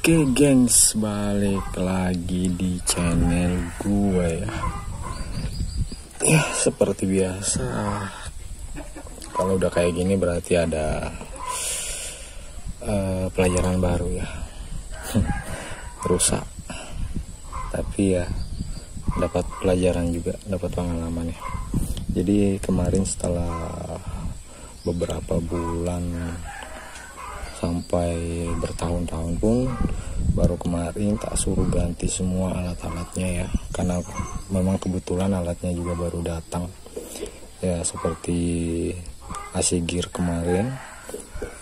Oke gengs, balik lagi di channel gue ya. Ya seperti biasa, kalau udah kayak gini berarti ada pelajaran baru ya. Rusak, tapi ya dapat pelajaran juga, dapat pengalaman ya. Jadi kemarin setelah beberapa bulan sampai bertahun-tahun pun baru kemarin tak suruh ganti semua alat-alatnya ya, karena memang kebetulan alatnya juga baru datang ya, seperti AC gear kemarin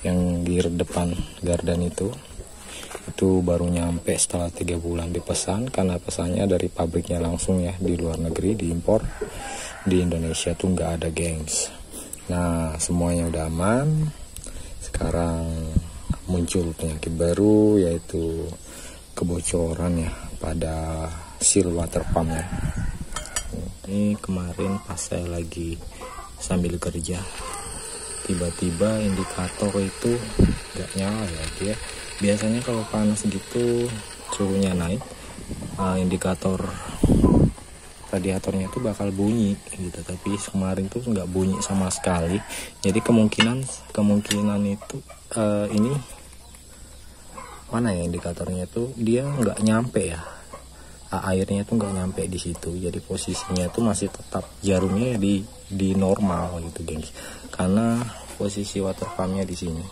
yang gear depan gardan itu baru nyampe setelah 3 bulan dipesan, karena pesannya dari pabriknya langsung ya, di luar negeri diimpor, di Indonesia tuh nggak ada gengs. Nah semuanya udah aman. Sekarang muncul penyakit baru, yaitu kebocoran ya pada seal water pumpnya. Ini kemarin pas saya lagi sambil kerja, tiba-tiba indikator itu gak nyala ya dia. Biasanya kalau panas gitu suhunya naik, indikator radiatornya itu bakal bunyi gitu, tapi kemarin tuh nggak bunyi sama sekali. Jadi kemungkinan itu ini mana ya, indikatornya itu dia nggak nyampe ya, airnya tuh nggak nyampe di situ. Jadi posisinya tuh masih tetap jarumnya di normal gitu gengs, karena posisi water pumpnya di sini.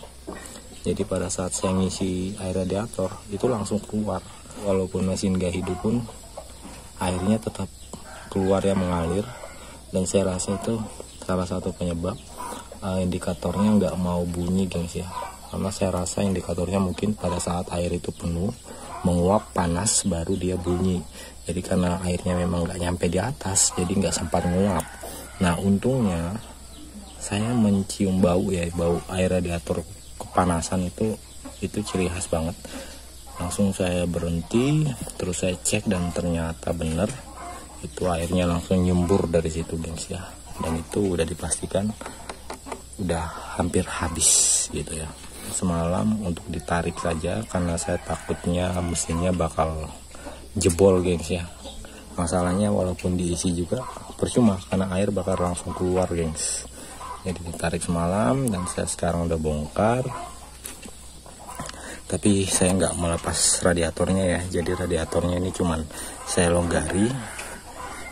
Jadi pada saat saya ngisi air radiator itu langsung keluar, walaupun mesin gak hidup pun airnya tetap keluar ya, mengalir. Dan saya rasa itu salah satu penyebab indikatornya nggak mau bunyi gengs ya, karena saya rasa indikatornya mungkin pada saat air itu penuh menguap panas baru dia bunyi. Jadi karena airnya memang nggak nyampe di atas, jadi nggak sempat menguap. Nah untungnya saya mencium bau ya, bau air radiator kepanasan itu ciri khas banget. Langsung saya berhenti, terus saya cek dan ternyata bener itu airnya langsung nyembur dari situ gengs ya. Dan itu udah dipastikan udah hampir habis gitu ya. Semalam untuk ditarik saja, karena saya takutnya mesinnya bakal jebol gengs ya. Masalahnya walaupun diisi juga percuma, karena air bakal langsung keluar gengs. Jadi ditarik semalam dan saya sekarang udah bongkar, tapi saya nggak melepas radiatornya ya. Jadi radiatornya ini cuman saya longgari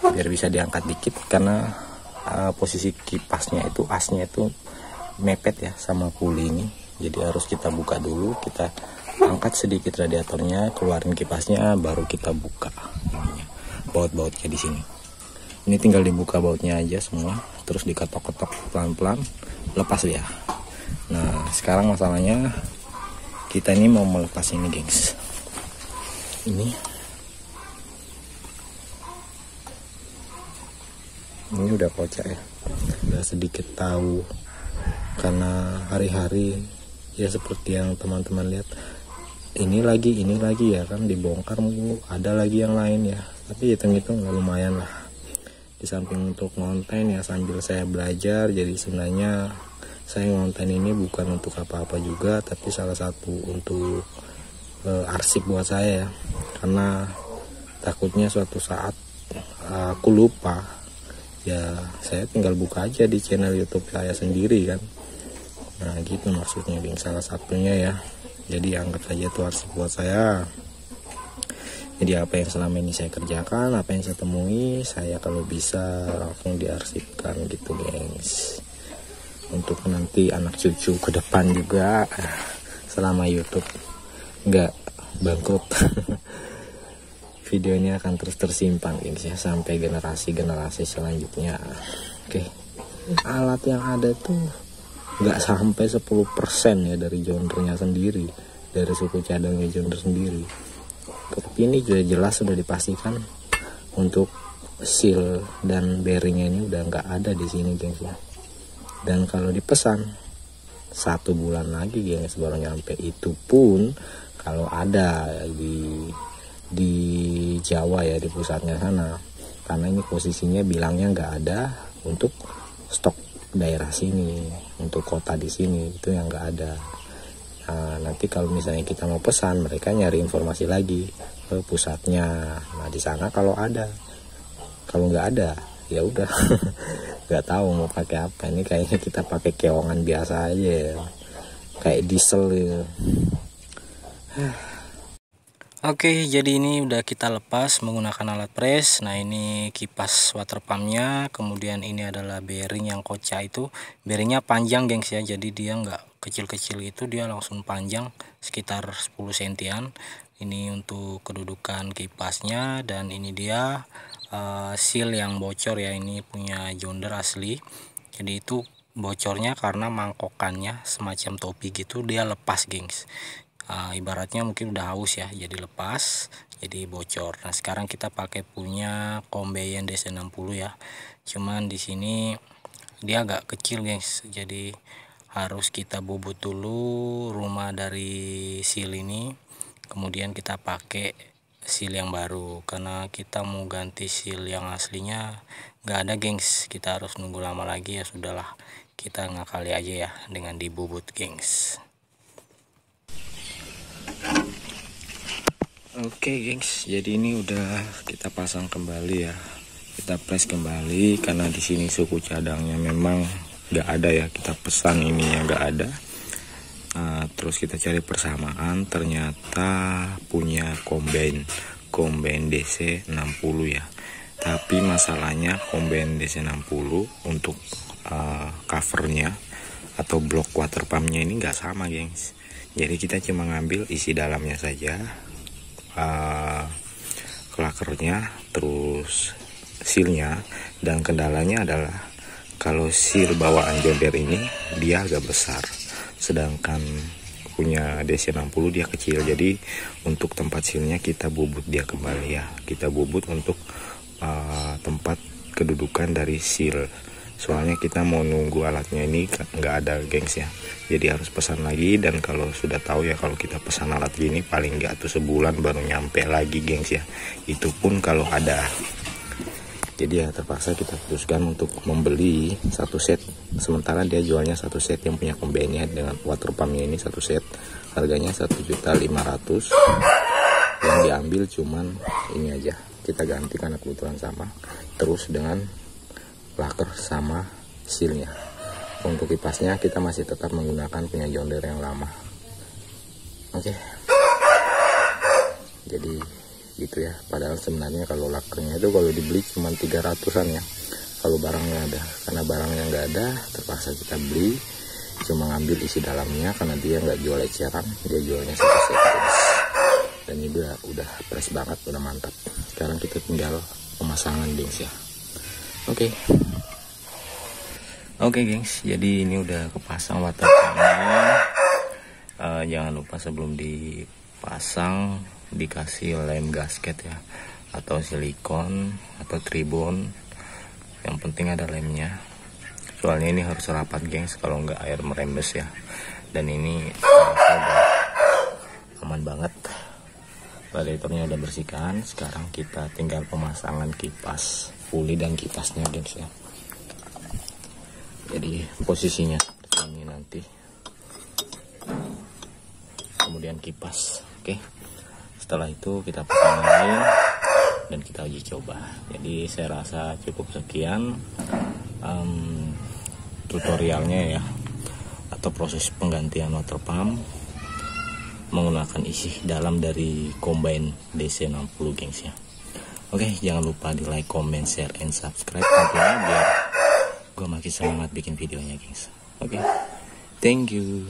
biar bisa diangkat dikit, karena posisi kipasnya itu, asnya itu mepet ya sama puli ini. Jadi harus kita buka dulu, kita angkat sedikit radiatornya, keluarin kipasnya, baru kita buka baut-bautnya di sini. Ini tinggal dibuka bautnya aja semua, terus diketok-ketok pelan-pelan, lepas ya. Nah sekarang masalahnya kita ini mau melepas ini gengs. Ini udah kocak ya, udah sedikit tahu, karena hari-hari ya seperti yang teman-teman lihat, ini lagi ya kan, dibongkar mulu, ada lagi yang lain ya. Tapi hitung-hitung lumayan lah, di samping untuk ngonten ya sambil saya belajar. Jadi sebenarnya saya ngonten ini bukan untuk apa-apa juga, tapi salah satu untuk arsip buat saya ya, karena takutnya suatu saat aku lupa ya, saya tinggal buka aja di channel YouTube saya sendiri kan. Nah gitu maksudnya geng, salah satunya ya. Jadi anggap aja itu arsip buat saya. Jadi apa yang selama ini saya kerjakan, apa yang saya temui, saya kalau bisa langsung diarsipkan gitu gengs, untuk nanti anak cucu ke depan juga, selama YouTube nggak bangkrut. Videonya akan terus tersimpan gengs ya, sampai generasi selanjutnya. Oke. Alat yang ada tuh nggak sampai 10% ya dari jointernya sendiri, dari suku cadangnya jointer sendiri. Tapi ini juga jelas sudah dipastikan untuk seal dan bearingnya ini udah nggak ada di sini gengs ya. Dan kalau dipesan 1 bulan lagi gengs baru nyampe, itu pun kalau ada di Jawa ya, di pusatnya sana, karena ini posisinya bilangnya nggak ada untuk stok daerah sini, untuk kota di sini itu yang nggak ada. nanti kalau misalnya kita mau pesan, mereka nyari informasi lagi ke pusatnya. Nah di sana kalau ada, kalau nggak ada ya udah nggak tahu mau pakai apa. Ini kayaknya kita pakai keongan biasa aja ya, kayak diesel gitu. Oke, jadi ini udah kita lepas menggunakan alat press. Nah ini kipas water pumpnya, kemudian ini adalah bearing yang koca itu. Bearingnya panjang gengs ya, jadi dia nggak kecil-kecil itu, dia langsung panjang sekitar 10 sentian. Ini untuk kedudukan kipasnya, dan ini dia seal yang bocor ya, ini punya John Deere asli. Jadi itu bocornya karena mangkokannya semacam topi gitu, dia lepas gengs. Ibaratnya mungkin udah haus ya, jadi lepas, jadi bocor. Nah sekarang kita pakai punya Combien DC60 ya, cuman di sini dia agak kecil guys, jadi harus kita bobot dulu rumah dari seal ini, kemudian kita pakai seal yang baru, karena kita mau ganti seal yang aslinya nggak ada gengs, kita harus nunggu lama lagi. Ya sudahlah, kita ngakali aja ya dengan dibobot gengs. Oke gengs, jadi ini udah kita pasang kembali ya, kita press kembali karena di sini suku cadangnya memang nggak ada ya, kita pesan ini yang nggak ada. Terus kita cari persamaan, ternyata punya Combien DC60 ya. Tapi masalahnya Combien DC60 untuk covernya atau blok water pumpnya ini nggak sama gengs. Jadi kita cuma ngambil isi dalamnya saja, klakernya, terus sealnya. Dan kendalanya adalah kalau seal bawaan John Deere ini dia agak besar, sedangkan punya DC60 dia kecil. Jadi untuk tempat sealnya kita bubut dia kembali ya, kita bubut untuk tempat kedudukan dari seal. Soalnya kita mau nunggu alatnya ini nggak ada gengs ya, jadi harus pesan lagi. Dan kalau sudah tahu ya, kalau kita pesan alat gini paling nggak tuh sebulan baru nyampe lagi gengs ya, itu pun kalau ada. Jadi ya terpaksa kita putuskan untuk membeli satu set, sementara dia jualnya satu set yang punya Combiennya dengan water pumpnya ini satu set, harganya 1.500.000. Yang diambil cuman ini aja, kita ganti karena kebetulan sama, terus dengan laker sama sealnya. Untuk kipasnya kita masih tetap menggunakan punya John Deere yang lama. Oke, jadi gitu ya. Padahal sebenarnya kalau lakernya itu kalau dibeli cuma 300-an ya, kalau barangnya ada. Karena barangnya nggak ada, terpaksa kita beli, cuma ngambil isi dalamnya karena dia nggak jual eceran, dia jualnya satu set. Dan ini udah press banget, udah mantap. Sekarang kita tinggal pemasangan gengs ya. Oke gengs, jadi ini udah kepasang water pumpnya. Jangan lupa sebelum dipasang dikasih lem gasket ya, atau silikon atau tribon, yang penting ada lemnya. Soalnya ini harus rapat gengs, kalau nggak air merembes ya. Dan ini udah aman banget, radiatornya udah bersihkan. Sekarang kita tinggal pemasangan kipas puli dan kipasnya gengs ya. Jadi posisinya seperti ini nanti, kemudian kipas. Oke, setelah itu kita pasangin dan kita uji coba. Jadi saya rasa cukup sekian tutorialnya ya, atau proses penggantian water pump menggunakan isi dalam dari Combien DC60 gengs ya. Oke, jangan lupa di like, comment, share, and subscribe tentunya biar gue makin semangat bikin videonya gengs. Oke, thank you.